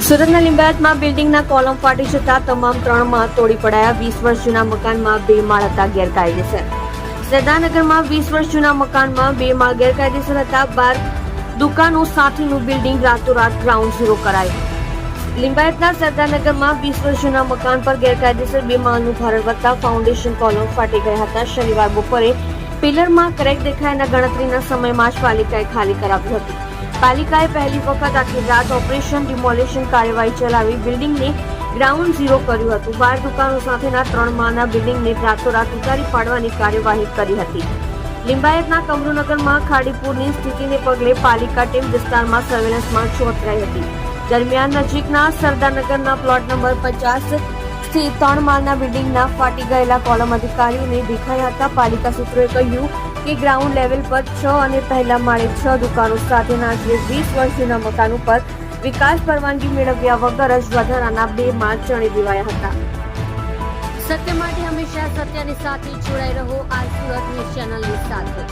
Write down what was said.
સુરતના લિંબાયતમાં બિલ્ડિંગના કોલમ ફાટી જતા તમામ 3 માળ તોડી પડાયા. 20 વર્ષ જૂના મકાનમાં 2 માળ હતા ગેરકાયદેસર. સરદારનગરમાં 20 વર્ષ જૂના મકાનમાં 2 માળ ગેરકાયદેસર હતા. 12 દુકાનો સાથેનું બિલ્ડિંગ રાતોરાત ગ્રાઉન્ડ ઝીરો કરાયું. લિંબાયતના સરદારનગરમાં 20 વર્ષ જૂના મકાન પર ગેરકાયદેસર 2 માળનું ભારણ વધતા ફાઉન્ડેશન કોલમ ફાટી ગયા હતા. શનિવાર બપોરે પિલરમાં ક્રેક દેખાયાના ગણતરીના સમયમાં જ પાલિકાએ ખાલી કરાવ્યું હતું. પાલિકાએ પહેલી વખત આખી રાત ઓપરેશન ડિમોલિશન કાર્યવાહી ચલાવી બિલ્ડિંગને ગ્રાઉન્ડ ઝીરો કર્યું હતું. 12 દુકાનો સાથેના 3 માળના બિલ્ડિંગને રાતોરાત ઉતારી પાડવાની કાર્યવાહી કરી હતી. લિંબાયતના કમરુનગરમાં ખાડીપુરની સ્થિતિને પગલે પાલિકા ટીમ વિસ્તારમાં સર્વેલન્સમાં ચોતરાઈ હતી. દરમિયાન નજીકના સરદારનગરના પ્લોટ નંબર 50 સ્થિત 3 માળના બિલ્ડિંગના ફાટી ગયેલા કોલમ અધિકારીઓને દેખાયા હતા. પાલિકા સૂત્રોએ કહ્યું કે ગ્રાઉન્ડ લેવલ પર 6 અને પહેલા માળે 6 દુકાનો સાથેના આશરે 20 વર્ષ જૂના મકાન ઉપર વિકાસ પરવાનગી મેળવ્યા વગર જ વધારાના 2 માળ ચણી દેવાયા હતા. સત્ય માટે હંમેશા સત્યની સાથે જોડાઈ રહો. આ સુરત ન્યૂઝ ચેનલની સાથે.